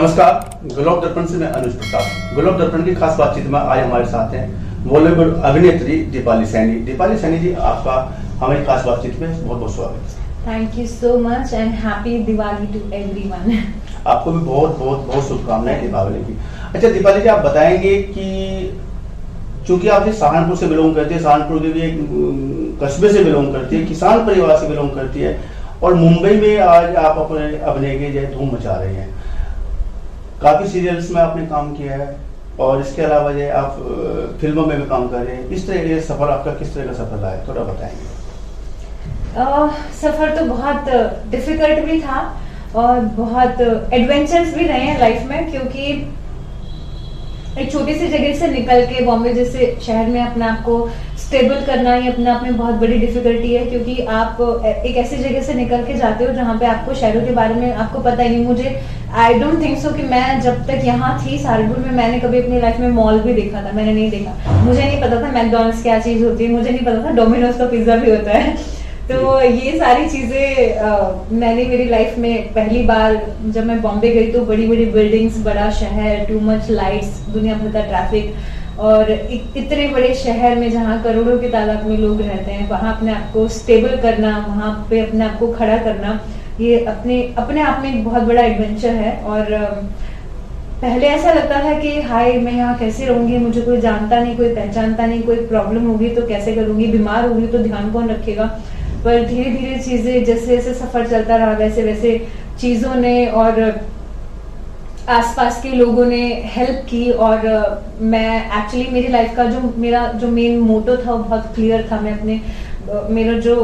नमस्कार, ग्लोब दर्पण से मैं अनुज प्रताप। ग्लोब दर्पण की खास बातचीत में आज हमारे साथ हैं बॉलीवुड अभिनेत्री दीपाली सैनी। दीपाली सैनी जी, आपका हमारी खास बातचीत में बहुत बहुत स्वागत है। Thank you so much and happy Diwali to everyone. आपको भी बहुत बहुत बहुत शुभकामनाएं दीपावली की। अच्छा दीपाली जी, आप बताएंगे कि चूंकि आप सहारनपुर से बिलोंग करती है, सहारनपुर के भी एक कस्बे से बिलोंग करती है, किसान परिवार से बिलोंग करती है, और मुंबई में आज आप अपने अभिनय की जो धूम मचा रही हैं। काफी सीरियल्स में आपने काम किया है और इसके अलावा जो आप फिल्मों में भी काम कर रहे हैं। इस तरह के सफर आपका किस तरह का सफर रहा है, थोड़ा बताएंगे। सफर तो बहुत डिफिकल्ट भी था और बहुत एडवेंचर्स भी रहे हैं लाइफ में, क्योंकि एक छोटी सी जगह से निकल के बॉम्बे जैसे शहर में अपने आप को स्टेबल करना ही अपने आप में बहुत बड़ी डिफिकल्टी है, क्योंकि आप एक ऐसी जगह से निकल के जाते हो जहाँ पे आपको शहरों के बारे में आपको पता ही नहीं। मुझे आई डोंट थिंक सो कि मैं जब तक यहाँ थी सहारनपुर में, मैंने कभी अपनी लाइफ में मॉल भी देखा था, मैंने नहीं देखा। मुझे नहीं पता था मैकडॉनल्ड्स क्या चीज होती है, मुझे नहीं पता था डोमिनोज का पिज्जा भी होता है। तो ये सारी चीजें मैंने मेरी लाइफ में पहली बार जब मैं बॉम्बे गई तो बड़ी बड़ी बिल्डिंग्स, बड़ा शहर, टू मच लाइट्स, दुनिया भर का ट्रैफिक, और इतने बड़े शहर में जहाँ करोड़ों की तादाद में लोग रहते हैं, वहाँ अपने आप को स्टेबल करना, वहाँ पे अपने आप को खड़ा करना, ये अपने आप में एक बहुत बड़ा एडवेंचर है। और पहले ऐसा लगता था कि हाय मैं यहाँ कैसे रहूंगी, मुझे कोई जानता नहीं, कोई पहचानता नहीं, कोई प्रॉब्लम होगी तो कैसे करूंगी, बीमार होगी तो ध्यान कौन रखेगा। पर धीरे धीरे चीजें जैसे जैसे सफर चलता रहा वैसे वैसे चीजों ने और आसपास के लोगों ने हेल्प की, और मैं एक्चुअली मेरी लाइफ का मेरा जो मेन मोटो था वो बहुत क्लियर था। मैं अपने मेरा जो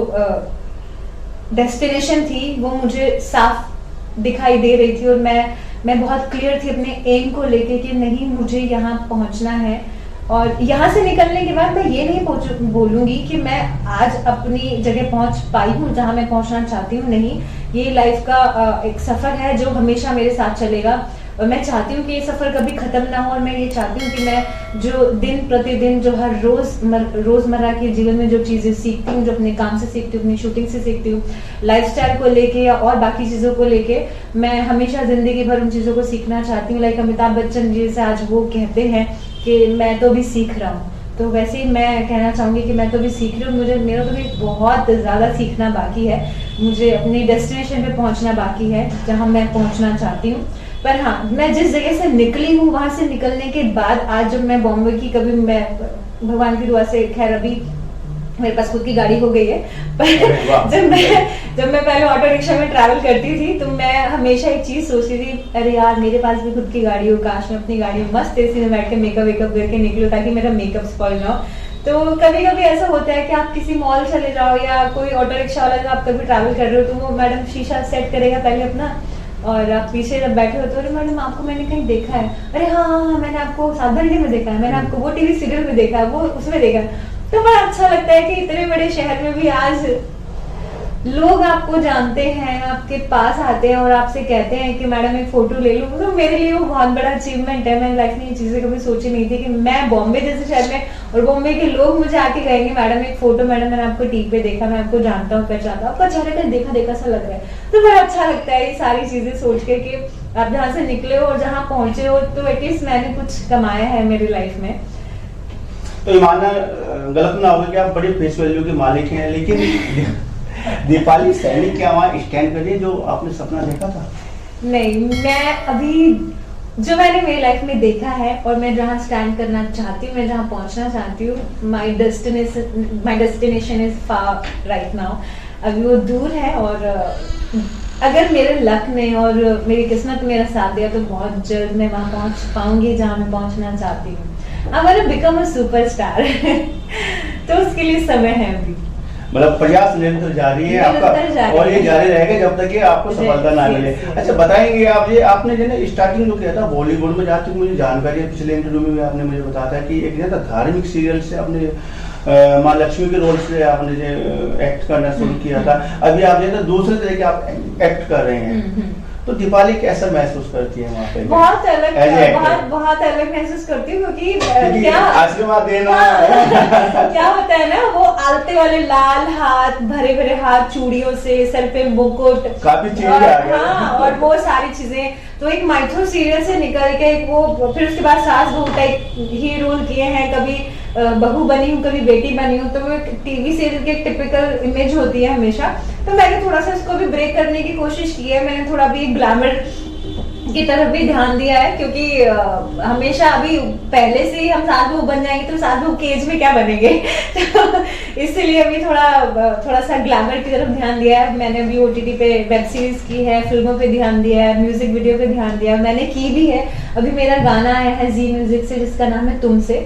डेस्टिनेशन थी वो मुझे साफ दिखाई दे रही थी, और मैं बहुत क्लियर थी अपने एम को लेके कि नहीं, मुझे यहाँ पहुंचना है। और यहाँ से निकलने के बाद मैं ये नहीं बोलूंगी कि मैं आज अपनी जगह पहुंच पाई हूँ जहाँ मैं पहुंचना चाहती हूँ। नहीं, ये लाइफ का एक सफर है जो हमेशा मेरे साथ चलेगा, और मैं चाहती हूँ कि ये सफर कभी खत्म ना हो। और मैं ये चाहती हूँ कि मैं जो दिन प्रतिदिन जो हर रोजमर्रा के जीवन में जो चीजें सीखती हूँ, जो अपने काम से सीखती हूँ, अपनी शूटिंग से सीखती हूँ, लाइफस्टाइल को लेके या और बाकी चीजों को लेके, मैं हमेशा जिंदगी भर उन चीजों को सीखना चाहती हूँ। लाइक अमिताभ बच्चन जी से आज वो कहते हैं कि मैं तो भी सीख रहा हूँ, तो वैसे ही मैं कहना चाहूंगी कि मैं तो भी सीख रही हूँ। मेरा तो भी बहुत ज्यादा सीखना बाकी है, मुझे अपनी डेस्टिनेशन पे पहुंचना बाकी है जहाँ मैं पहुंचना चाहती हूँ। पर हाँ, मैं जिस जगह से निकली हूँ वहां से निकलने के बाद आज जब मैं बॉम्बे की, कभी मैं भगवान की दुआ से खैर अभी मेरे पास खुद की गाड़ी हो गई है, पर जब मैं पहले ऑटो रिक्शा में ट्रैवल करती थी तो मैं हमेशा एक चीज सोचती थी, अरे यार मेरे पास भी खुद की गाड़ी हो, काश मैं अपनी गाड़ी में मस्त एसी में बैठ के मेकअप वेकअप करके निकलूं ताकि मेरा मेकअप स्पॉइल ना हो। तो कभी कभी ऐसा होता है कि आप किसी मॉल चले जाओ या कोई ऑटो रिक्शा वाला, जब आप कभी ट्रैवल कर रहे हो तो वो मैडम शीशा सेट करेगा पहले अपना, और आप पीछे जब बैठे होते हो, अरे मैडम आपको मैंने कहीं देखा है, अरे हाँ हाँ हाँ मैंने आपको 7 घंटे में देखा है, मैंने आपको वो टीवी सीरियल में देखा है, वो उसमें देखा है। तो बड़ा अच्छा लगता है कि इतने बड़े शहर में भी आज लोग आपको जानते हैं, आपके पास आते हैं और आपसे कहते हैं कि मैडम एक फोटो ले लो। तो मेरे लिए वो बहुत बड़ा अचीवमेंट है। मैंने लाइफ में ये चीजें कभी सोची नहीं थी कि मैं बॉम्बे जैसे शहर में, और बॉम्बे के लोग मुझे आके कहेंगे मैडम एक फोटो, मैडम मैंने आपको टीवी पे देखा, मैं आपको जानता हूँ, पहचानता हूँ, आपका चेहरा का देखा देखा सा लग रहा है। तो बड़ा अच्छा लगता है ये सारी चीजें सोच के कि आप जहाँ से निकले हो और जहाँ पहुंचे हो, तो एटलीस्ट मैंने कुछ कमाया है मेरी लाइफ में। तो ये मानना गलत ना होगा कि आप बड़े फेस वैल्यू के मालिक हैं, लेकिन दीपाली सैनी क्या वहाँ स्टैंड करिए जो आपने सपना देखा था? नहीं, मैं अभी जो मैंने मेरी लाइफ में देखा है और मैं जहाँ स्टैंड करना चाहती हूँ, मैं जहाँ पहुँचना चाहती हूँ, माई destination is far right now. अभी वो दूर है, और अगर मेरे लक ने और मेरी किस्मत मेरा साथ दिया तो बहुत जल्द मैं वहाँ पहुँच पाऊंगी जहाँ मैं पहुँचना चाहती हूँ। I want to become a superstar. तो उसके लिए समय है अभी, मतलब प्रयास निरंतर जारी है आपका, और ये जारी रहेगा जब तक ये आपको सफलता ना मिले। अच्छा बताएंगे आप, ये आपने जो है स्टार्टिंग जो किया था बॉलीवुड में, जहाँ तक मुझे जानकारी है, पिछले इंटरव्यू में भी आपने मुझे बताया था कि एक धार्मिक सीरियल से आपने माँ लक्ष्मी के रोल से आपने जो एक्ट करना शुरू किया था। अभी आप जो दूसरे तरह के आप एक्ट कर रहे हैं, तो दीपाली कैसा महसूस करती है वहाँ पे? बहुत अलग, As a actor? बहुत अलग महसूस करती हूँ, क्योंकि क्योंकि क्या आशीर्वाद देना क्या होता है ना, वो आलते वाले लाल हाथ, भरे भरे हाथ, चूड़ियों से, सर पे मुकुट, काफी चीजें और आ गया। हाँ, और वो सारी चीजें, तो एक माइथो सीरियल से निकल के एक वो, फिर उसके बाद सास बहू टाइप ही रोल किए हैं, कभी बहू बनी हूँ, कभी बेटी बनी हूँ, तो वो टीवी सीरियल की एक टिपिकल इमेज होती है हमेशा। तो मैंने थोड़ा सा इसको भी ब्रेक करने की कोशिश की है, मैंने थोड़ा भी ग्लैमर की तरफ भी ध्यान दिया है, क्योंकि हमेशा अभी पहले से ही हम सास बहू बन जाएंगे तो सास बहू के एज में क्या बनेंगे तो इसलिए अभी थोड़ा सा ग्लैमर की तरफ ध्यान दिया है। मैंने अभी OTT पे वेब सीरीज की है, फिल्मों पे ध्यान दिया है, म्यूजिक वीडियो पे ध्यान दिया है, मैंने की भी है। अभी मेरा गाना आया है जी म्यूजिक से, जिसका नाम है तुमसे,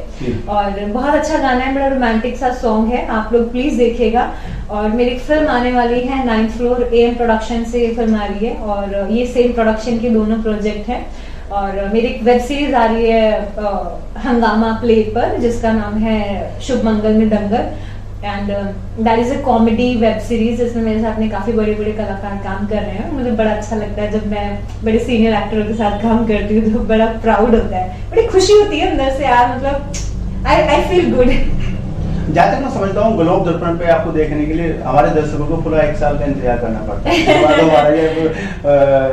और बहुत अच्छा गाना है, बड़ा रोमांटिक सा सॉन्ग है, आप लोग प्लीज देखिएगा। और मेरी एक फिल्म आने वाली है 9th फ्लोर, AM प्रोडक्शन से फिल्म आ रही है, और ये सेम प्रोडक्शन के दोनों प्रोजेक्ट हैं। और मेरी एक वेब सीरीज आ रही है हंगामा प्ले पर, जिसका नाम है Shubh Mangal Mein Dangal, and that is a comedy web series. इसमें मेरे साथ में काफी बड़े बड़े कलाकार काम कर रहे हैं। मुझे बड़ा अच्छा लगता है जब मैं बड़े सीनियर एक्टरों के साथ काम करती हूँ, तो बड़ा प्राउड होता है, बड़ी खुशी होती है अंदर से यार, मतलब आई फील गुड। जहाँ तक मैं समझता हूँ, ग्लोब दर्पण पे आपको देखने के लिए हमारे दर्शकों को पूरा 1 साल का इंतजार करना पड़ता है। हमारा ये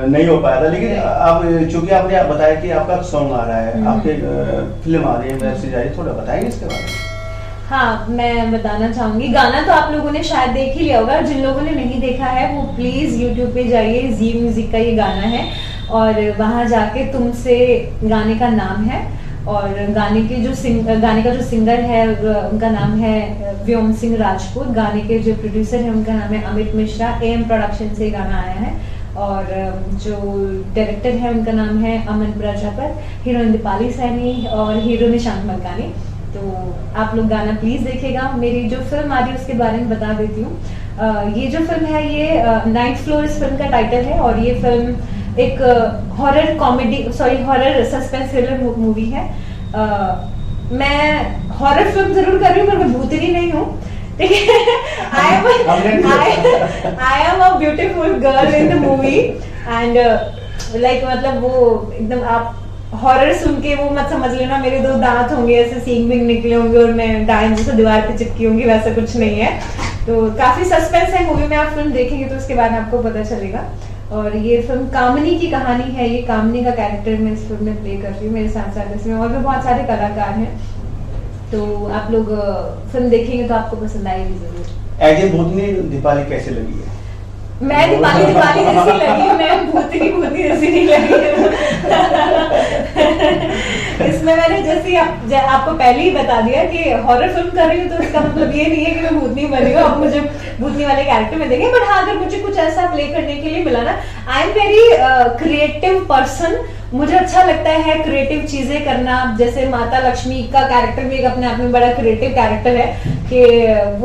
नहीं हो पाया था, लेकिन अब चूंकि आपने बताया कि आपका सॉन्ग आ रहा है, आपके फिल्म आ रही है, वेब सीरीज आ रही है, थोड़ा बताएंगे इसके बारे में? हाँ, मैं बताना चाहूंगी। गाना तो आप लोगों ने शायद देख ही लिया होगा, जिन लोगों ने नहीं देखा है वो प्लीज YouTube पे जाइए, जी म्यूजिक का ये गाना है, और वहां जाके तुमसे गाने का नाम है, और गाने का जो सिंगर है उनका नाम है व्योम सिंह राजपूत, गाने के जो प्रोड्यूसर है उनका नाम है अमित मिश्रा, AM प्रोडक्शन से गाना आया है, और जो डायरेक्टर है उनका नाम है अमन प्रजापत, हीरोइन दीपाली सैनी और हीरो निशांत मलकानी। तो आप लोग गाना प्लीज देखेगा। मेरी जो फिल्म आ रही है उसके बारे में बता देती हूँ। ये जो फिल्म है ये 9th फ्लोर इस फिल्म का टाइटल है, और ये फिल्म एक हॉरर सस्पेंस थ्रिलर मूवी है। मैं हॉरर फिल्म जरूर कर रही हूँ, पर मैं भूतनी नहीं हूँ, ठीक है। आई am a beautiful girl in the movie, and like मतलब वो एकदम, आप हॉरर सुन के वो मत समझ लेना मेरे 2 दांत होंगे ऐसे सींग बिंग निकले होंगे और मैं डायन जैसे दीवार पे चिपकी होंगी, वैसा कुछ नहीं है। तो काफी सस्पेंस है मूवी में, आप फिल्म देखेंगे तो उसके बाद आपको पता चलेगा। और ये फिल्म कामनी की कहानी है, ये कामनी का कैरेक्टर मैं इस फिल्म में प्ले कर रही हूँ, मेरे साथ साथ इसमें और भी बहुत सारे कलाकार हैं। तो आप लोग फिल्म देखेंगे तो आपको पसंद आएगी जरूर। एज ए भूतनी दीपाली कैसे लगी है? मैं दीपाली जैसी लगी, मैं भूतनी जैसी नहीं लगी। इसमें मैंने जैसे आपको पहले ही बता दिया कि हॉरर फिल्म कर रही हूँ, तो इसका मतलब ये नहीं है कि मैं भूतनी बनी हूँ, अब मुझे भूतनी वाले कैरेक्टर में देंगे। बट हाँ, अगर मुझे कुछ ऐसा प्ले करने के लिए मिला ना, आई एम वेरी क्रिएटिव पर्सन, मुझे अच्छा लगता है क्रिएटिव चीजें करना। जैसे माता लक्ष्मी का कैरेक्टर भी एक अपने आप में बड़ा क्रिएटिव कैरेक्टर है, कि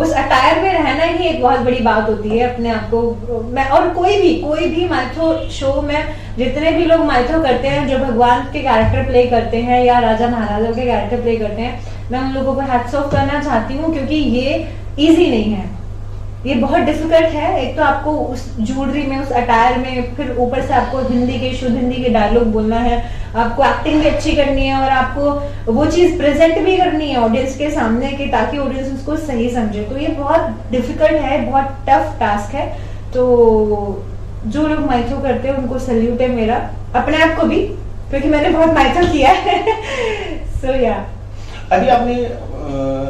उस अटायर में रहना ही एक बहुत बड़ी बात होती है अपने आप को। मैं और कोई भी माइथो शो में जितने भी लोग माइथो करते हैं, जो भगवान के कैरेक्टर प्ले करते हैं या राजा महाराजाओं के कैरेक्टर प्ले करते हैं, मैं उन लोगों को हैट्स ऑफ करना चाहती हूँ, क्योंकि ये इजी नहीं है, ये बहुत डिफिकल्ट है। एक तो आपको उस ज्वेलरी में, उस अटायर में, फिर ऊपर से आपको हिंदी के शुद्ध हिंदी के डायलॉग बोलना है, आपको एक्टिंग भी अच्छी करनी है, और आपको वो चीज प्रेजेंट भी करनी है ऑडियंस के सामने, कि ताकि ऑडियंस उसको सही समझे। तो ये बहुत डिफिकल्ट है, बहुत टफ टास्क है। तो जो लोग माइथो करते हैं उनको सल्यूट है मेरा, अपने आप को भी, क्योंकि मैंने बहुत माइथो किया है। सो या अभी आपने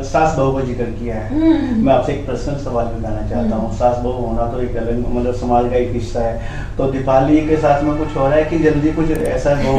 सास बहू का जिक्र किया है, मैं आपसे एक पर्सनल सवाल भी करना चाहता हूँ। सास बहू होना तो एक अलग, मतलब समाज का एक हिस्सा है, तो दीपाली के साथ में कुछ हो रहा है कि जल्दी कुछ ऐसा बहू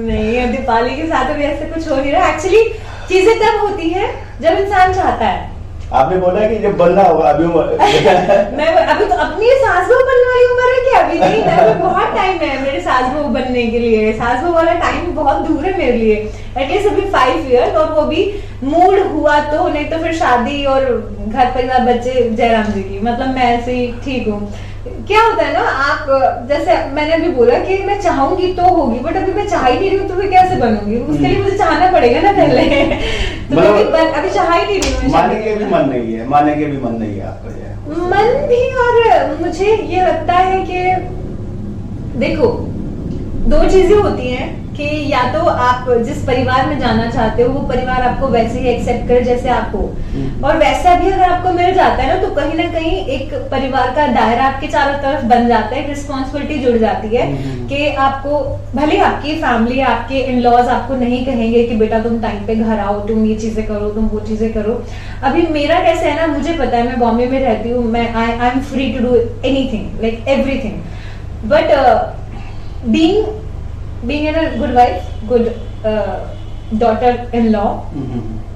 नहीं, दीपाली के साथ भी ऐसा कुछ हो नहीं रहा। एक्चुअली चीजें तब होती है जब इंसान चाहता है। आपने बोला कि जब बनना होगा, अभी मैं अभी तो अपनी सास बहू बनने वाली उम्र है कि अभी नहीं, अभी बहुत टाइम है मेरे सास बहू बनने के लिए। सास बहू वाला टाइम बहुत दूर है मेरे लिए, एटलीस्ट अभी 5 ईयर, और वो भी मूड हुआ तो, नहीं तो फिर शादी और घर परिवार बच्चे जयराम जी की, मतलब मैं ऐसे ही ठीक हूँ। क्या होता है ना, आप जैसे मैंने अभी बोला कि मैं चाहूंगी तो होगी, बट अभी मैं चाह ही नहीं रही हूँ तो मैं कैसे बनूंगी, उसके लिए मुझे चाहना पड़ेगा ना पहले। तो मैं अभी चाह ही नहीं रही हूँ। मानने के भी मन नहीं है, मानने के भी मन नहीं है आपका ये? मन भी, और मुझे ये लगता है कि देखो, दो चीजें होती हैं कि या तो आप जिस परिवार में जाना चाहते हो वो परिवार आपको वैसे ही एक्सेप्ट करे जैसे आप हो, और वैसा भी अगर आपको मिल जाता है ना तो कहीं ना कहीं एक परिवार का दायरा आपके चारों तरफ बन जाता है, एक रिस्पॉन्सिबिलिटी जुड़ जाती है कि आपको, भले आपकी फैमिली, आपके इन लॉज आपको नहीं कहेंगे कि बेटा तुम टाइम पे घर आओ, तुम ये चीजें करो, तुम वो चीजें करो। अभी मेरा कैसे है ना, मुझे पता है मैं बॉम्बे में रहती हूँ, मैं I am free to do anything, like everything, but being a good wife, good daughter-in-law,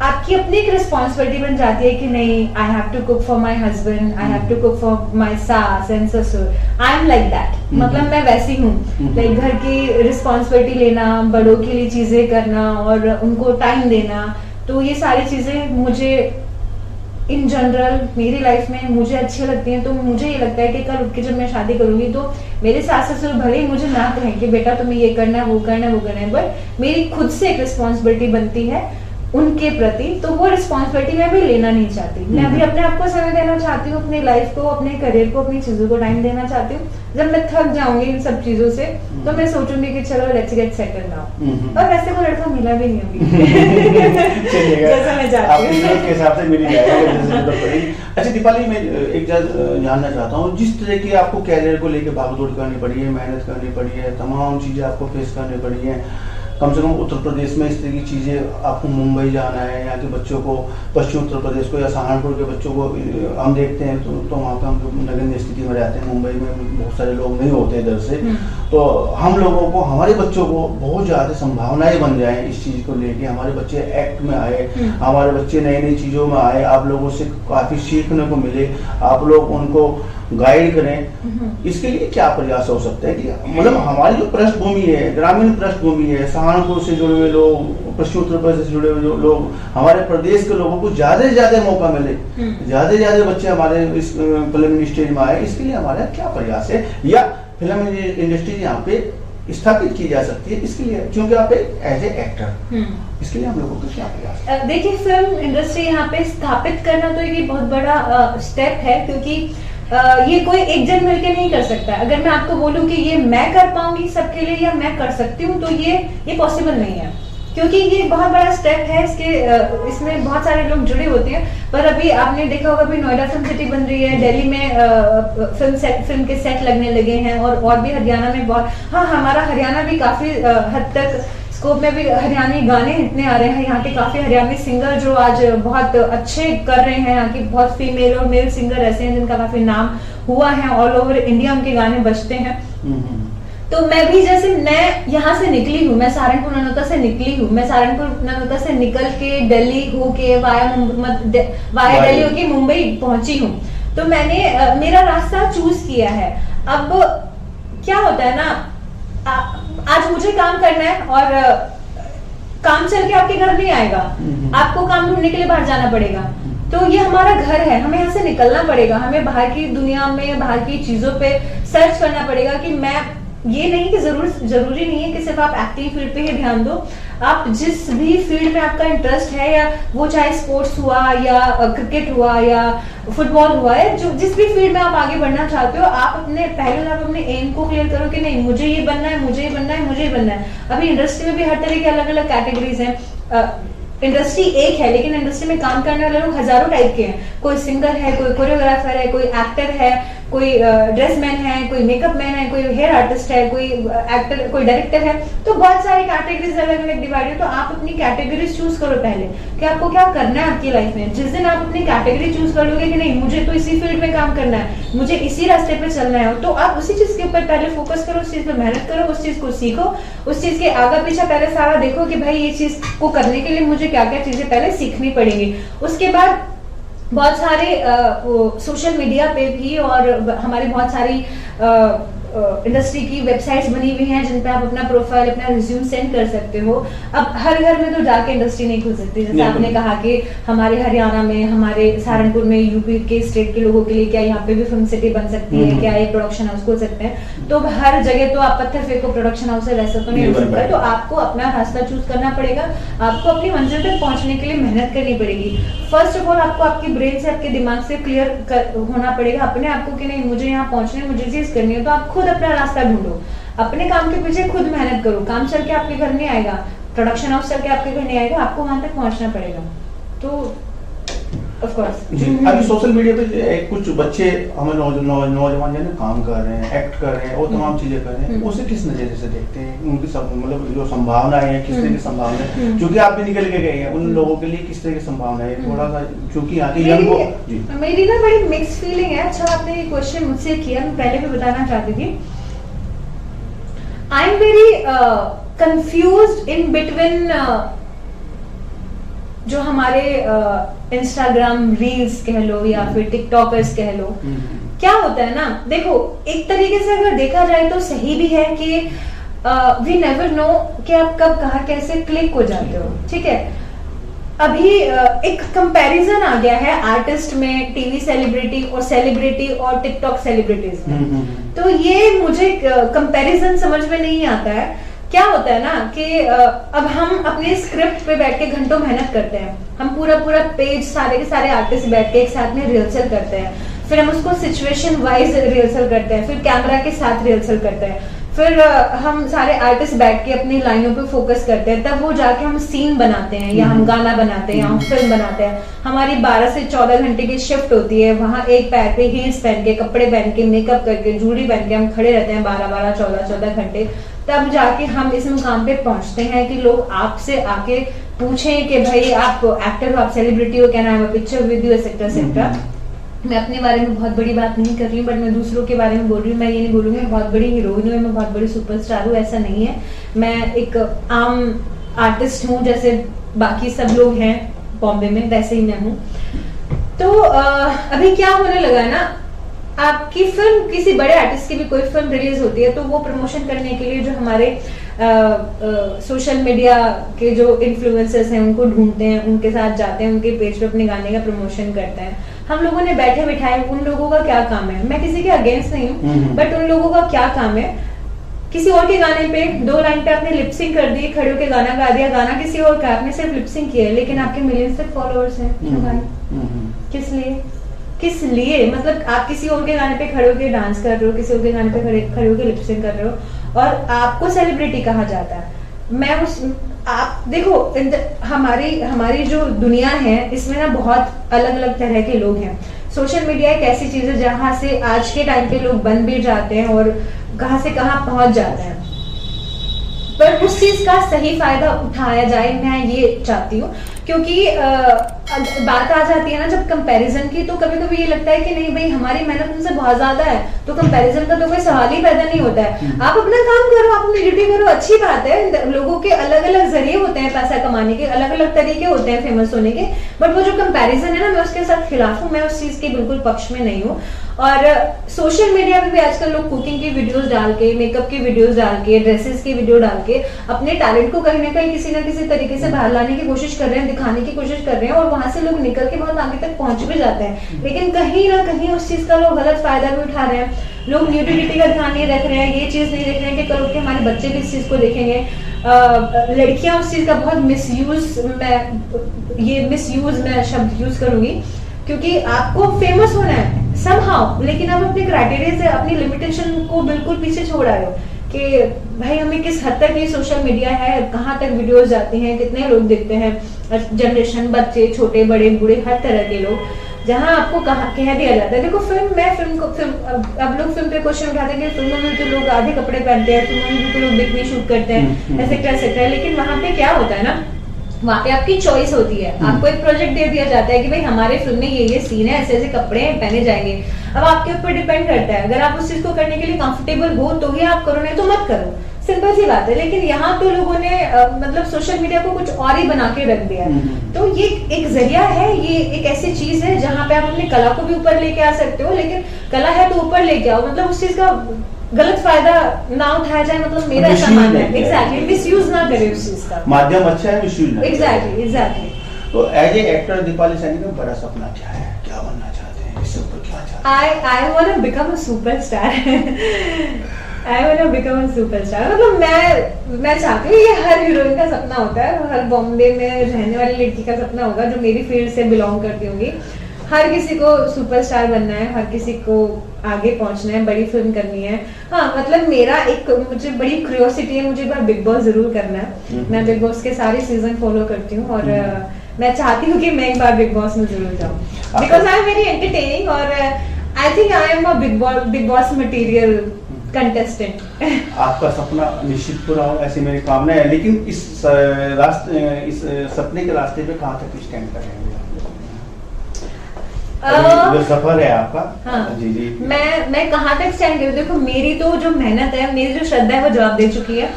आपकी अपनी एक रिस्पॉन्सिबिलिटी बन जाती है कि नहीं, I have to cook for my husband, I have to cook for my saas and ससुर, आई एम लाइक दैट, मतलब मैं वैसी हूँ, लाइक घर की रिस्पॉन्सिबिलिटी लेना, बड़ों के लिए चीजें करना और उनको टाइम देना, तो ये सारी चीजें मुझे इन जनरल मेरी लाइफ में मुझे अच्छी लगती हैं। तो मुझे ये लगता है कि कल उठ के जब मैं शादी करूंगी तो मेरे सास ससुर भले ही मुझे ना कहें कि बेटा तुम्हें ये करना है, वो करना है, वो करना है, बट मेरी खुद से एक रिस्पॉन्सिबिलिटी बनती है उनके प्रति, तो वो रिस्पॉन्सिबिलिटी मैं भी लेना नहीं चाहती। मैं भी अपने आप को समय देना चाहती हूँ, अपनी लाइफ को, अपने करियर को, अपनी चीजों को टाइम देना चाहती हूँ। जब मैं थक जाऊंगी इन सब चीजों से तो मैं सोचूंगी कि चलो लेट्स गेट सेटल नाउ, और वैसे वो लड़का मिला भी नहीं अभी जैसा मैं चाहती हूँ, के हिसाब से मिल जाएगा जैसे जरूरत पड़ेगी। अच्छा दीपाली, मैं एक जानना चाहता हूँ, जिस तरह की आपको कैरियर को लेकर भागदौड़ करनी पड़ी है, मेहनत करनी पड़ी है, तमाम चीजें आपको फेस करनी पड़ी है, कम से कम उत्तर प्रदेश में इस तरह की चीज़ें, आपको मुंबई जाना है, यहाँ के बच्चों को, पश्चिम उत्तर प्रदेश को या सहारनपुर के बच्चों को हम देखते हैं तो वहाँ पर हम लोग नगण्य स्थिति में रहते हैं, मुंबई में बहुत सारे लोग नहीं होते इधर से, तो हम लोगों को, हमारे बच्चों को बहुत ज़्यादा संभावनाएं बन जाए इस चीज़ को लेके, हमारे बच्चे एक्ट में आए, हमारे बच्चे नई नई चीज़ों में आए, आप लोगों से काफ़ी सीखने को मिले, आप लोग उनको गाइड करें, इसके लिए क्या प्रयास हो सकता है कि मतलब हमारी जो पृष्ठभूमि है, ग्रामीण पृष्ठभूमि है, सहारनपुर से जुड़े हुए लोग, पश्चिम उत्तर प्रदेश से जुड़े हुए लोग, हमारे प्रदेश के लोगों को ज्यादा से ज्यादा मौका मिले, ज्यादा से ज्यादा बच्चे हमारे इस फिल्म स्टेज में आए, इसके लिए हमारा क्या प्रयास है, या फिल्म इंडस्ट्री यहाँ पे स्थापित की जा सकती है, इसके लिए, क्योंकि आप एक एज ए एक्टर, इसके लिए हम लोगों को क्या प्रयास? देखिए, फिल्म इंडस्ट्री यहाँ पे स्थापित करना तो एक बहुत बड़ा स्टेप है, क्योंकि ये कोई एक जन मिलके नहीं कर सकता है। अगर मैं आपको बोलूं कि ये मैं कर पाऊंगी सबके लिए या मैं कर सकती हूँ तो ये पॉसिबल नहीं है, क्योंकि ये बहुत बड़ा स्टेप है, इसमें बहुत सारे लोग जुड़े होते हैं। पर अभी आपने देखा होगा, अभी नोएडा फिल्म सिटी बन रही है, दिल्ली में फिल्म के सेट लगने लगे हैं, और भी हरियाणा में बहुत, हाँ हमारा हरियाणा भी काफी हद तक स्कोप में भी हरियाणवी गाने इतने आ रहे हैं, यहाँ के काफी हरियाणवी सिंगर जो आज बहुत अच्छे कर रहे हैं, यहाँ की बहुत फीमेल और मेल सिंगर ऐसे हैं जिनका काफी नाम हुआ है, ऑल ओवर इंडिया उनके गाने बजते हैं। तो मैं भी, जैसे मैं यहाँ से निकली हूँ, मैं सहारनपुर ननौता से निकली हूँ, मैं सहारनपुर ननौता से निकल के दिल्ली होके वाया दिल्ली होके मुंबई पहुंची हूँ, तो मैंने मेरा रास्ता चूज किया है। अब क्या होता है ना, आज मुझे काम करना है और काम चल के आपके घर नहीं आएगा, आपको काम ढूंढने के लिए बाहर जाना पड़ेगा, तो ये हमारा घर है, हमें यहाँ से निकलना पड़ेगा, हमें बाहर की दुनिया में, बाहर की चीजों पे सर्च करना पड़ेगा कि मैं, ये नहीं कि जरूरी नहीं है कि सिर्फ आप एक्टिंग फील्ड पे ही ध्यान दो, आप जिस भी फील्ड में आपका इंटरेस्ट है, या वो चाहे स्पोर्ट्स हुआ या क्रिकेट हुआ या फुटबॉल हुआ है, जो जिस भी फील्ड में आप आगे बढ़ना चाहते हो, आप अपने एम को क्लियर करो कि नहीं मुझे ये बनना है, मुझे ये बनना है, मुझे ये बनना है। अभी इंडस्ट्री में भी हर तरह के अलग अलग कैटेगरीज हैं, इंडस्ट्री एक है लेकिन इंडस्ट्री में काम करने वाले लोग हजारों टाइप के हैं, कोई सिंगर है, कोई कोरियोग्राफर है, कोई एक्टर है, कोई ड्रेस मैन है, कोई मेकअप मैन है, कोई हेयर आर्टिस्ट है, कोई एक्टर, कोई डायरेक्टर है, तो बहुत सारी कैटेगरीज अलग अलग डिवाइड है। तो आप अपनी कैटेगरी चूज करो पहले कि आपको क्या करना है आपकी लाइफ में। जिस दिन आप अपनी कैटेगरी चूज कर लोगे कि नहीं मुझे तो इसी फील्ड में काम करना है, मुझे इसी रास्ते पे चलना है, तो आप उसी चीज के ऊपर पहले फोकस करो, उस चीज पे मेहनत करो, उस चीज को सीखो, उस चीज के आगे पीछे पहले सारा देखो कि भाई ये चीज को करने के लिए मुझे क्या क्या चीजें पहले सीखनी पड़ेंगी। उसके बाद बहुत सारे सोशल मीडिया पे भी और हमारी बहुत सारी इंडस्ट्री की वेबसाइट्स बनी हुई हैं जिन पे आप अपना प्रोफाइल, अपना रिज्यूम सेंड कर सकते हो। अब हर घर में तो जाके इंडस्ट्री नहीं खुल सकती, जैसे आपने कहा कि हमारे हरियाणा में, हमारे सहारनपुर में, यूपी के स्टेट के लोगों के लिए क्या यहाँ पे भी फिल्म सिटी बन सकती है, क्या एक प्रोडक्शन हाउस खोल सकते हैं। तो हर जगह तो आप पत्थर फेंको प्रोडक्शन हाउस है, वैसा तो नहीं हो सकता। तो आपको अपना रास्ता चूज करना पड़ेगा, आपको अपनी मंजिल तक पहुंचने के लिए मेहनत करनी पड़ेगी। फर्स्ट ऑफ ऑल आपको आपकी ब्रेन से, आपके दिमाग से क्लियर होना पड़ेगा अपने आपको कि नहीं मुझे यहाँ पहुंचना है, मुझे चीज करनी है। तो आप खुद अपना रास्ता ढूंढो, अपने काम के पीछे खुद मेहनत करो। काम चल के आपके घर नहीं आएगा, प्रोडक्शन हाउस चल के आपके घर नहीं आएगा, आपको वहां तक पहुंचना पड़ेगा। तो ऑफ कोर्स अभी सोशल मीडिया पे कुछ बच्चे हमें नौजवान जो है काम कर रहे हैं, एक्ट कर रहे हैं और तमाम चीजें कर रहे हैं, उसे किस नजरिए से देखते हैं? उनकी सब मतलब जो संभावनाएं हैं, किस तरह की संभावनाएं, क्योंकि आप भी निकल के गए हैं, उन लोगों के लिए किस तरह की संभावनाएं है? थोड़ा सा क्योंकि यहाँ के यंग जी मेरी ना बड़ी मिक्स फीलिंग है। अच्छा आपने ये क्वेश्चन मुझसे किया, मैं पहले भी बताना चाहती थी। आई am very confused in between जो हमारे इंस्टाग्राम रील्स कह लो या फिर टिकटॉकर्स कह लो। क्या होता है ना, देखो एक तरीके से अगर देखा जाए तो सही भी है कि वी नेवर नो कि आप कब कहाँ कैसे क्लिक हो जाते हो, ठीक है। अभी एक कंपैरिजन आ गया है आर्टिस्ट में, टीवी सेलिब्रिटी और सेलिब्रिटी और टिकटॉक सेलिब्रिटीज में। तो ये मुझे कंपैरिजन समझ में नहीं आता है। क्या होता है ना कि अब हम अपने स्क्रिप्ट पे बैठ के घंटों मेहनत करते हैं, हम पूरा पेज सारे के सारे आर्टिस्ट बैठ के एक साथ में रिहर्सल करते हैं, फिर हम उसको सिचुएशन वाइज रिहर्सल करते हैं, फिर कैमरा के साथ रिहर्सल करते हैं, फिर हम सारे आर्टिस्ट बैठ के अपनी लाइनों पे फोकस करते हैं, तब वो जाके हम सीन बनाते हैं या हम गाना बनाते हैं या हम फिल्म बनाते हैं। हमारी 12 से 14 घंटे की शिफ्ट होती है, वहां एक पैर पे हील्स पहन के, कपड़े पहन के, मेकअप करके, ज्वेलरी पहन के हम खड़े रहते हैं 12 14 घंटे, तब जाके हम इस मुकाम पे पहुंचते हैं कि लोग आपसे आके पूछें कि भाई आप एक्टर हो, आप सेलिब्रिटी हो, can I have a picture with you, etcetera. मैं अपने बारे में बहुत बड़ी बात नहीं कर रही हूँ, बट मैं दूसरों के बारे में बोल रही हूँ। मैं ये नहीं बोलूंगी मैं बहुत बड़ी हीरोइन हूँ, मैं बहुत बड़ी सुपरस्टार हूँ, ऐसा नहीं है। मैं एक आम आर्टिस्ट हूँ जैसे बाकी सब लोग हैं बॉम्बे में, वैसे ही मैं हूँ। तो अभी क्या होने लगा है ना, आपकी फिल्म, किसी बड़े आर्टिस्ट की भी कोई फिल्म रिलीज होती है तो वो प्रमोशन करने के लिए जो हमारे सोशल मीडिया के जो इन्फ्लुएंसर्स हैं उनको ढूंढते हैं, उनके साथ जाते हैं, उनके पेज पे अपने गाने का प्रमोशन करते हैं। हम लोगों ने बैठे बिठाए, उन लोगों का क्या काम है, मैं किसी के अगेंस्ट नहीं हूँ, बट उन लोगों का क्या काम है, किसी और के गाने पे 2 लाइन पे आपने लिपसिंग कर दी, खड़े होकर गाना गा दिया, गाना किसी और का, आपने सिर्फ लिपसिंग किया है, लेकिन आपके मिलियंस तक फॉलोअर्स हैं। क्यों भाई, किस लिए मतलब आप किसी और के गाने पे खड़े होकर डांस कर रहे हो, किसी और के गाने पे खड़े होकर लिपसिंग कर रहे हो और आपको सेलिब्रिटी कहा जाता है। मैं उस आप देखो हमारी जो दुनिया है इसमें ना बहुत अलग अलग तरह के लोग हैं। सोशल मीडिया एक ऐसी चीज है जहां से आज के टाइम पे लोग बन भी जाते हैं और कहां से कहां पहुंच जाते हैं, पर उस चीज का सही फायदा उठाया जाए, मैं ये चाहती हूँ। क्योंकि बात आ जाती है ना जब कंपैरिजन की, तो कभी कभी ये लगता है कि नहीं भाई हमारी मेहनत उनसे बहुत ज्यादा है, तो कंपैरिजन का तो कोई सवाल ही पैदा नहीं होता है। आप अपना काम करो, आप अपनी ड्यूटी करो, अच्छी बात है। लोगों के अलग अलग जरिए होते हैं पैसा कमाने के, अलग अलग तरीके होते हैं फेमस होने के, बट वो जो कंपैरिजन है ना, मैं उसके साथ खिलाफ हूँ, मैं उस चीज के बिल्कुल पक्ष में नहीं हूँ। और सोशल मीडिया पे भी आजकल लोग कुकिंग की वीडियोस डाल के, मेकअप की वीडियोस डाल के, ड्रेसेस की वीडियो डाल के अपने टैलेंट को कहीं ना कहीं किसी ना किसी तरीके से बाहर लाने की कोशिश कर रहे हैं, दिखाने की कोशिश कर रहे हैं, और वहां से लोग निकल के बहुत आगे तक पहुंच भी जाते हैं। लेकिन कहीं ना कहीं उस चीज का लोग गलत फायदा भी उठा रहे हैं। लोग न्यूडिटी का ध्यान नहीं रख रहे हैं, ये चीज नहीं देख रहे हैं कि कल के हमारे बच्चे भी इस चीज को देखेंगे। लड़कियां उस चीज का बहुत मिसयूज मैं शब्द यूज करूंगी, क्योंकि आपको फेमस होना है समहाउ, लेकिन आप अपने क्राइटेरिया से अपनी लिमिटेशन को बिल्कुल पीछे छोड़ आए हो कि भाई हमें किस हद तक ये सोशल मीडिया है, कहाँ तक वीडियोस जाती हैं, कितने लोग देखते हैं, जनरेशन, बच्चे, छोटे बड़े बूढ़े, हर तरह के लोग, जहां आपको कह दिया जाता है। देखो अब लोग फिल्म पे क्वेश्चन उठाते हैं कि फिल्मों में तो लोग आधे कपड़े पहनते हैं, फिल्मों में तो लोग बिकनी शूट करते हैं, ऐसे, लेकिन वहां पे क्या होता है ना, वहाँ पे आपकी चॉइस होती है। आपको एक प्रोजेक्ट दे दिया जाता है कि भाई हमारे फिल्म में ये सीन है, ऐसे ऐसे कपड़े पहने जाएंगे। अब आपके ऊपर डिपेंड करता है, अगर आप उस चीज को करने के लिए कंफर्टेबल हो तो ही आप करो, नहीं तो मत करो, सिंपल सी बात है। लेकिन यहाँ तो लोगों ने मतलब सोशल मीडिया को कुछ और ही बना के रख दिया है। तो ये एक जरिया है, ये एक ऐसी चीज है जहाँ पे आप अपनी कला को भी ऊपर लेके आ सकते हो, लेकिन कला है तो ऊपर लेके आओ, मतलब उस चीज का गलत फायदा ना उठाया जाए, मतलब मेरा ऐसा Misuse मानना है। नहीं किया एग्जैक्टली, मिसयूज ना करे उस चीज का। माध्यम अच्छा है, मिसयूज ना करें। Exactly exactly. तो as a actor Deepali Saini का बड़ा सपना क्या है, क्या बनना चाहते हैं, इससे ऊपर क्या चाहते हैं? I want to become a superstar. I want to become a superstar. मतलब मैं चाहती हूँ, ये हर हीरोइन का सपना होता है, हर बॉम्बे में रहने वाली लड़की का सपना होगा जो मेरी फील्ड से बिलोंग करती होंगी। हर किसी को सुपरस्टार बनना है, हर किसी को आगे पहुंचना है, बड़ी फिल्म करनी है। हाँ मतलब मेरा एक, मुझे बड़ी क्यूरियोसिटी है, मुझे एक बार बिग बॉस जरूर करना है। मैं बिग बॉस के सारे सीजन फॉलो करती हूँ और मैं चाहती हूँ कि मैं एक बार बिग बॉस में जरूर जाऊँ, because I am very entertaining और I think I am a big boss material contestant. आपका सपना निश्चित पूरा हो, ऐसी मेरी कामना है। लेकिन इस सपने के रास्ते पे कहाँ तक स्टैंड करेंगे? जो सफर है आपका। हाँ, जी जी। मैं कहाँ तक स्टैंड करूँ? देखो मेरी तो जो मेहनत है, मेरी जो श्रद्धा है वो जवाब दे चुकी है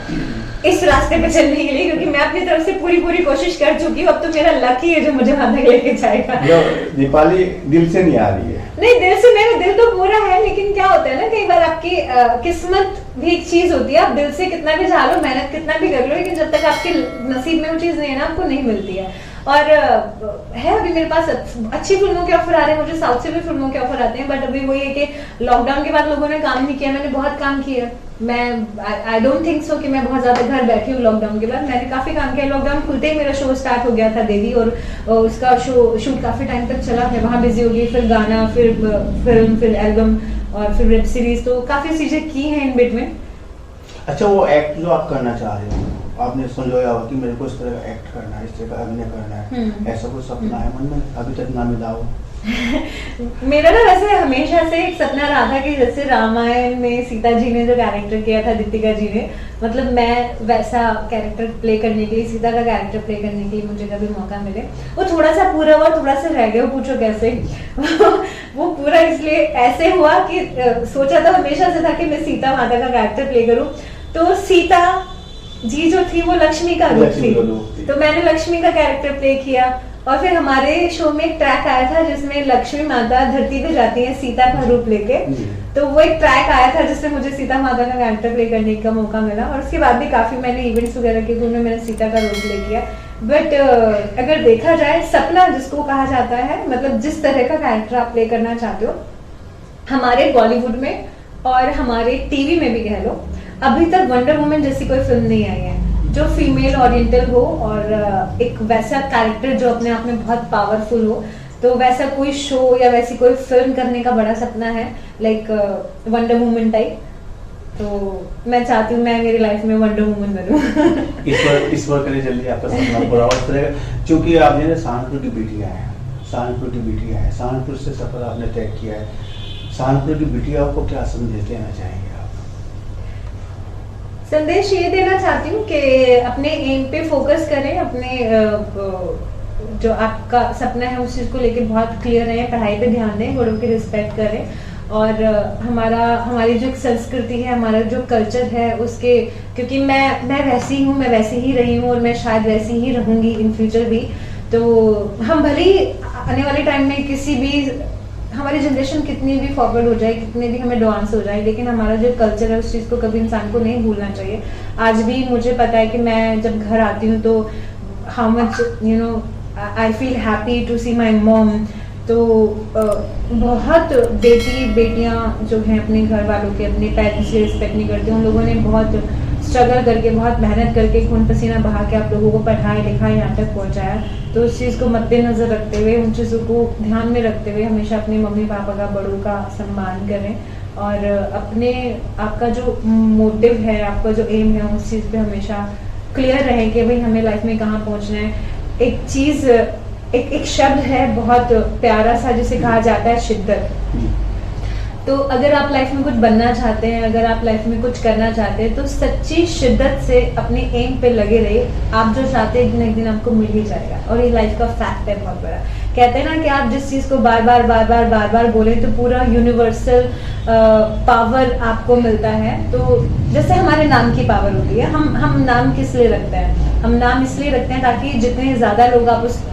इस रास्ते पे चलने के लिए, क्योंकि मैं अपनी तरफ से पूरी कोशिश कर चुकी हूँ। अब तो मेरा लक ही है जो मुझे वहां तक लेके जाएगा। दीपाली दिल से नहीं आ रही है। नहीं, दिल से, मेरा दिल तो पूरा है, लेकिन क्या होता है ना, कई बार आपकी किस्मत भी एक चीज होती है। आप दिल से कितना भी झालो, मेहनत कितना भी कर लो, लेकिन जब तक आपके नसीब में वो चीज नहीं है ना, आपको नहीं मिलती है। और है अभी मेरे पास अच्छी फिल्मों के ऑफर आ रहे हैं, मुझे साउथ से भी फिल्मों के ऑफर आते हैं, बट अभी वही है कि लॉकडाउन के बाद लोगों ने काम नहीं किया। मैंने बहुत काम किया। मैं आई डोंट थिंक सो कि मैं बहुत ज्यादा घर बैठी हूँ लॉकडाउन के बाद। मैंने काफी काम किया। लॉकडाउन खुलते ही मेरा शो स्टार्ट हो गया था देवी, और उसका शूट काफी टाइम तक चला। मैं वहाँ बिजी हो गई, फिर गाना, फिर फिल्म, फिर एल्बम और फिर वेब सीरीज, तो काफी चीजें की हैं इन बिटवीन। अच्छा, वो एक्ट जो आप करना चाह रहे हो, आपने समझाया होगा कि मेरे को इस तरह का एक्ट करना है, इस तरह का अभिनय करना है, ऐसा कोई सपना है मन में, अभी तक ना मिला हो? मेरा ना वैसे हमेशा से एक सपना रहा था कि जैसे रामायण में सीता जी ने जो कैरेक्टर किया था दीपिका जी ने, मतलब मैं वैसा कैरेक्टर प्ले करने के लिए, सीता का कैरेक्टर प्ले करने के लिए मुझे कभी मौका मिले। वो थोड़ा सा पूरा हुआ, थोड़ा सा रह गया, पूछो कैसे। वो पूरा इसलिए ऐसे हुआ कि सोचा था हमेशा से था कि मैं सीता माता का कैरेक्टर प्ले करूं। तो सीता जी जो थी वो लक्ष्मी का रूप थी, तो मैंने लक्ष्मी का कैरेक्टर प्ले किया। और फिर हमारे शो में एक ट्रैक आया था जिसमें लक्ष्मी माता धरती पे जाती है सीता का रूप लेके, तो वो एक ट्रैक आया था जिसमें मुझे सीता माता का कैरेक्टर प्ले करने का मौका मिला। और उसके बाद भी काफी मैंने इवेंट्स वगैरह किए, उनमें मैंने सीता का रोल प्ले किया। बट अगर देखा जाए सपना जिसको कहा जाता है, मतलब जिस तरह का कैरेक्टर आप प्ले करना चाहते हो, हमारे बॉलीवुड में और हमारे टीवी में भी कह लो, अभी तक वंडर वुमन जैसी कोई फिल्म नहीं आई है जो फीमेल ओरिएंटल हो और एक वैसा कैरेक्टर जो अपने आप में बहुत पावरफुल हो। तो वैसा कोई शो या वैसी कोई फिल्म करने का बड़ा सपना है, लाइक वंडर वुमन टाइप। तो मैं चाहती हूँ मैं मेरी लाइफ में वंडर वुमन बनूं। ईश्वर करे जल्दी आपका सपना पूरा हो। क्योंकि आपने सहारनपुर की बेटियां हैं, सहारनपुर से सफर आपने तय किया है, सहारनपुर की बेटियों को क्या संदेश देना चाहेंगे? संदेश ये देना चाहती हूँ कि अपने एम पे फोकस करें, अपने जो आपका सपना है उस चीज़ को लेकर बहुत क्लियर रहें, पढ़ाई पे ध्यान दें, बड़ों की रिस्पेक्ट करें। और हमारी जो संस्कृति है, हमारा जो कल्चर है उसके, क्योंकि मैं वैसी हूँ, मैं वैसी ही रही हूँ और मैं शायद वैसी ही रहूँगी इन फ्यूचर भी। तो हम भले ही आने वाले टाइम में किसी भी, हमारी जनरेशन कितनी भी फॉरवर्ड हो जाए, कितने भी हमें एडवांस हो जाए, लेकिन हमारा जो कल्चर है उस चीज़ को कभी इंसान को नहीं भूलना चाहिए। आज भी मुझे पता है कि मैं जब घर आती हूँ तो how much I feel happy to see my mom. तो बहुत बेटियाँ जो हैं अपने घर वालों के, अपने पेरेंट्स की रिस्पेक्ट नहीं करती। उन लोगों ने बहुत स्ट्रगल करके, बहुत मेहनत करके, खून पसीना बहा के आप लोगों को पढ़ाया लिखाया यहाँ तक पहुँचाया। तो उस चीज़ को मद्देनजर रखते हुए, उन चीज़ों को ध्यान में रखते हुए हमेशा अपने मम्मी पापा का, बड़ों का सम्मान करें। और अपने, आपका जो मोटिव है, आपका जो एम है, उस चीज़ पे हमेशा क्लियर रहे कि भाई हमें लाइफ में कहाँ पहुँचना है। एक चीज़, एक शब्द है बहुत प्यारा सा जिसे कहा जाता है शिद्दत। तो अगर आप लाइफ में कुछ बनना चाहते हैं, अगर आप लाइफ में कुछ करना चाहते हैं, तो सच्ची शिद्दत से अपने एम पे लगे रहिए। आप जो चाहते हैं एक ना एक दिन आपको मिल ही जाएगा। और ये लाइफ का फैक्ट है बहुत बड़ा। कहते हैं ना कि आप जिस चीज़ को बार बार बोले तो पूरा यूनिवर्सल पावर आपको मिलता है। तो जैसे हमारे नाम की पावर होती है, हम नाम किस लिए रखते हैं? हम नाम इसलिए रखते हैं ताकि जितने ज़्यादा लोग आप उस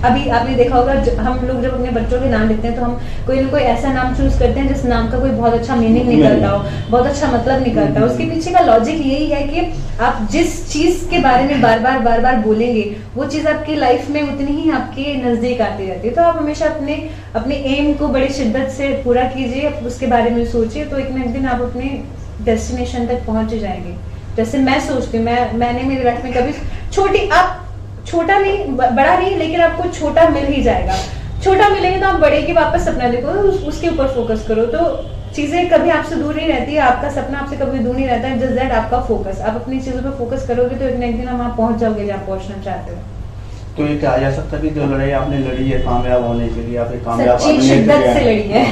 अभी आपने देखा होगा हम लोग जब अपने बच्चों के नाम लिखते हैं तो हम कोई ना कोई ऐसा नाम चूज करते हैं जिस नाम का कोई बहुत अच्छा मीनिंग निकलता हो, बहुत अच्छा मतलब निकलता हो। उसके पीछे का लॉजिक यही है कि आप जिस चीज के बारे में बार बार बोलेंगे वो चीज आपकी लाइफ में उतनी ही आपके नजदीक आती रहती है। तो आप हमेशा अपने एम को बड़ी शिद्दत से पूरा कीजिए, उसके बारे में सोचिए, तो एक ना एक दिन आप अपने डेस्टिनेशन तक पहुंच जाएंगे। जैसे मैं सोचती हूँ, मैंने मेरी लाइफ में कभी आप छोटा नहीं बड़ा नहीं, लेकिन आपको छोटा मिल ही जाएगा। छोटा मिलेगा तो आप बड़े की वापस सपना देखो, उसके ऊपर फोकस करो, तो चीजें कभी आपसे दूर नहीं रहती है। आपका सपना आपसे कभी दूर नहीं रहता है, जस्ट दैट आपका फोकस। आप अपनी चीजों पर फोकस करोगे तो एक ना एक दिन आप वहाँ पहुंच जाओगे जहाँ पहुंचना चाहते हो। तो ये कहा जा सकता है कि जो लड़ाई आपने लड़ी है कामयाब होने के लिए, आप एक कामयाब सच्ची शिद्दत से लड़ी है।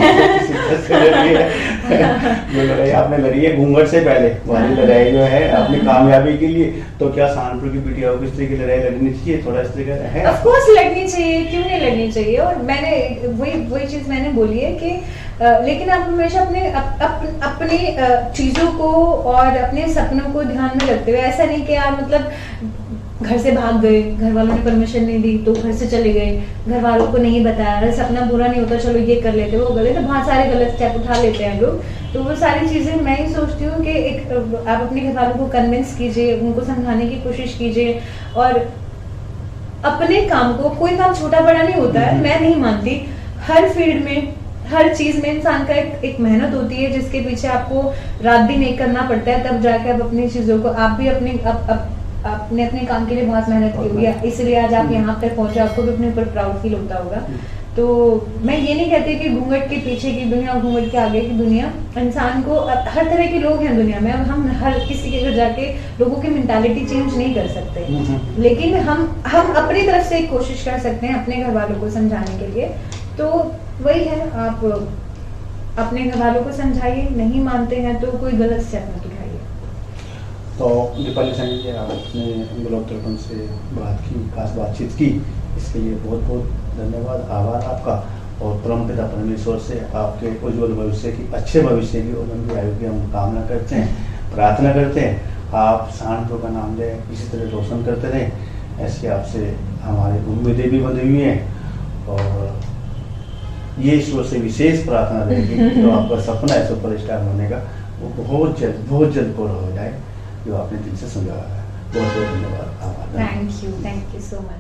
शिद्दत से लड़ी है। जो लड़ाई आपने लड़ी है घूंघट से पहले वाली लड़ाई जो है अपनी कामयाबी के लिए, तो क्या सहारनपुर की बिटिया को इस तरह की लड़ाई लड़नी चाहिए? थोड़ा इस तरह का है? ऑफ कोर्स लड़नी चाहिए, क्यों नहीं लड़नी चाहिए। और मैंने वही चीज मैंने बोली है कि लेकिन आप हमेशा अपनी चीजों को और अपने सपनों को ध्यान में रखते हुए, ऐसा नहीं कि यार मतलब घर से भाग गए, घर वालों ने परमिशन नहीं दी तो घर से चले गए, घर वालों को नहीं बताया, अरे सपना बुरा नहीं होता, चलो ये कर लेते, वो गलत, तो बहुत सारे गलत स्टेप उठा लेते हैं लोग। तो वो सारी चीजें मैं ही सोचती हूँ कि एक आप अपने घर वालों को कन्विंस कीजिए, उनको समझाने की कोशिश कीजिए, और अपने काम को, कोई काम छोटा बड़ा नहीं होता है, मैं नहीं मानती। हर फील्ड में, हर चीज में इंसान का एक मेहनत होती है जिसके पीछे आपको रात दिन एक करना पड़ता है, तब जाके आप अपनी चीजों को, आप भी आपने अपने काम के लिए बहुत मेहनत की होगी, इसलिए आज आप यहाँ तक पहुंचे, आपको भी अपने ऊपर प्राउड फील होता होगा। तो मैं ये नहीं कहती कि घूंघट के पीछे की दुनिया और घूंघट के आगे की दुनिया। इंसान को, हर तरह के लोग हैं दुनिया में, अब हम हर किसी के घर जाके लोगों की मेंटालिटी चेंज नहीं कर सकते, लेकिन हम अपनी तरफ से एक कोशिश कर सकते हैं अपने घर वालों को समझाने के लिए। तो वही है, आप अपने घर वालों को समझाइए, नहीं मानते हैं तो कोई गलत स्टेप मत उठाइए। तो दीपाली सानी जी, आपने ब्लॉग दर्पण से बात की, खास बातचीत की, इसके लिए बहुत बहुत धन्यवाद, आभार आपका। और परमपिता परमेश्वर से आपके उज्जवल भविष्य की, अच्छे भविष्य की और लंबी आयु की हम कामना करते हैं, प्रार्थना करते हैं। आप सहारनपुर का नाम ले इसी तरह रोशन करते रहें, ऐसी आपसे हमारी उम्मीदें भी बंधी हुई हैं। और ये ईश्वर से विशेष प्रार्थना रहेगी तो आपका सपना है सुपरस्टार होने का, वो बहुत जल्द पूरा हो जाए, जो आपने दिल से समझा है। बहुत बहुत धन्यवाद, आभार। Thank you so much.